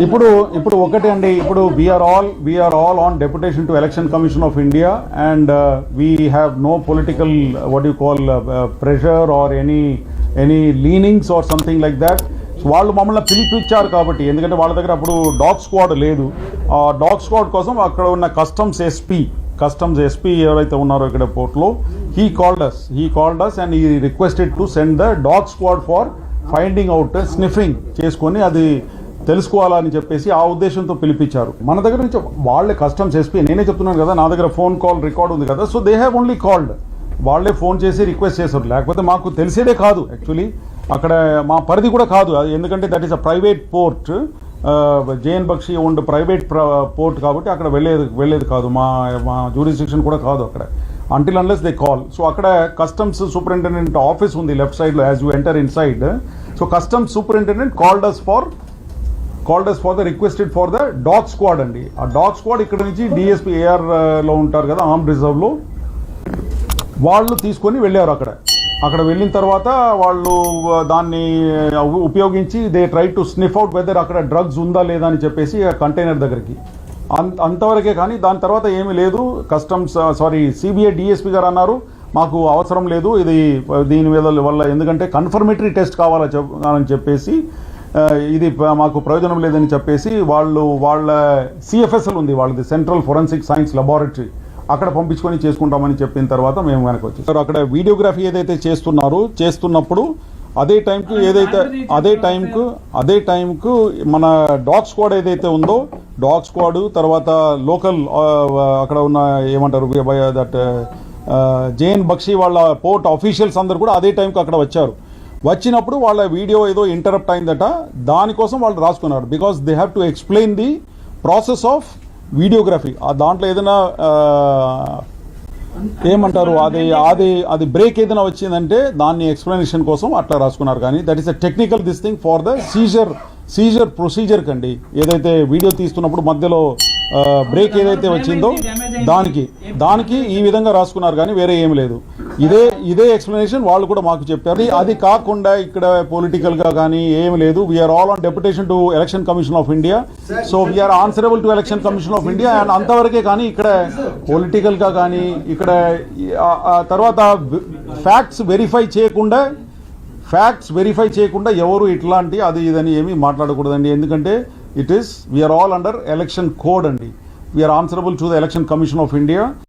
ఇప్పుడు ఒకటి అండి, ఇప్పుడు we are all on deputation to election commission of India and we have no political what you call pressure or any leanings or something like that. వాళ్ళు మమ్మల్ని పిలిపించారు కాబట్టి, ఎందుకంటే వాళ్ళ దగ్గర అప్పుడు డాగ్ స్క్వాడ్ లేదు. ఆ డాగ్ స్క్వాడ్ కోసం అక్కడ ఉన్న కస్టమ్స్ ఎస్పీ ఎవరైతే ఉన్నారో ఇక్కడ పోర్ట్లో, he called us and he requested to send the dog squad for finding out, sniffing చేసుకొని అది తెలుసుకోవాలని చెప్పేసి ఆ ఉద్దేశంతో పిలిపించారు. మన దగ్గర నుంచి వాళ్ళే కస్టమ్స్ ఎస్పీ, నేనే చెప్తున్నాను కదా, నా దగ్గర ఫోన్ కాల్ రికార్డ్ ఉంది కదా, so they have only called. వాళ్ళే ఫోన్ చేసి రిక్వెస్ట్ చేశారు, లేకపోతే మాకు తెలిసేదే కాదు. యాక్చువల్లీ అక్కడ మా పరిధి కూడా కాదు, ఎందుకంటే that is a private port, JN Bakshi owned private port కాబట్టి అక్కడ వెళ్ళేది కాదు, మా జ్యూరిస్డిక్షన్ కూడా కాదు అక్కడ, until unless they call. So అక్కడ కస్టమ్స్ సూపరింటెండెంట్ ఆఫీస్ ఉంది లెఫ్ట్ సైడ్లో as you enter in side. So customs superintendent called us for the requested for the dog squad అండి. ఆ డాగ్ స్క్వాడ్ ఇక్కడ నుంచి డిఎస్పీ ఏఆర్లో ఉంటారు కదా, ఆర్మ్ రిజర్వ్లో, వాళ్ళు తీసుకొని వెళ్ళారు. అక్కడ వెళ్ళిన తర్వాత వాళ్ళు దాన్ని ఉపయోగించి they try to sniff out whether అక్కడ డ్రగ్స్ ఉందా లేదా అని చెప్పేసి ఆ కంటైనర్ దగ్గరికి, అంతవరకే. కానీ దాని తర్వాత ఏమీ లేదు. సిబిఐ డిఎస్పీ గారు అన్నారు మాకు అవసరం లేదు దీని వల్ల, ఎందుకంటే కన్ఫర్మేటరీ టెస్ట్ కావాలని చెప్పేసి, ఇది మాకు ప్రయోజనం లేదని చెప్పేసి వాళ్ళ సిఎఫ్ఎస్ఎల్ ఉంది వాళ్ళది, సెంట్రల్ ఫోరెన్సిక్ సైన్స్ లెబారెటరీ, అక్కడ పంపించుకొని చేసుకుంటామని చెప్పిన తర్వాత మేము వెనక్కి వచ్చేసారు. అక్కడ వీడియోగ్రఫీ ఏదైతే చేస్తున్నప్పుడు అదే టైంకు మన డాగ్ స్క్వాడ్ ఏదైతే ఉందో, డాగ్ స్క్వాడ్ తర్వాత లోకల్ అక్కడ ఉన్న ఏమంటారు దట్ జేఎన్ బక్షి వాళ్ళ పోర్ట్ ఆఫీషియల్స్ అందరు కూడా అదే టైంకి అక్కడ వచ్చారు. వచ్చినప్పుడు వాళ్ళ వీడియో ఏదో ఇంటరప్ట్ అయిందట, దానికోసం వాళ్ళు రాసుకున్నారు. Because they have to explain the process of videography. దాంట్లో ఏదైనా ఏమంటారు అది బ్రేక్ ఏదైనా వచ్చిందంటే దాన్ని ఎక్స్ప్లెనేషన్ కోసం అట్లా రాసుకున్నారు. కానీ that is a technical this thing for the seizure procedure కండి. ఏదైతే వీడియో తీస్తున్నప్పుడు మధ్యలో బ్రేక్ ఏదైతే వచ్చిందో దానికి ఈ విధంగా రాసుకున్నారు, కానీ వేరే ఏమి లేదు. ఇదే ఎక్స్ప్లెనేషన్ వాళ్ళు కూడా మాకు చెప్పారు. అది కాకుండా ఇక్కడ పొలిటికల్ గా కానీ ఏమి లేదు. We are all on deputation to election commission of India, so we are answerable to election commission of India. And అంతవరకే. కానీ ఇక్కడ పొలిటికల్ గా కానీ ఇక్కడ తర్వాత ఫ్యాక్ట్స్ వెరిఫై చేయకుండా ఎవరు ఇట్లాంటి ఇదని ఏమీ మాట్లాడకూడదండి. ఎందుకంటే we are all under election code అండి. We are answerable to the election commission of India.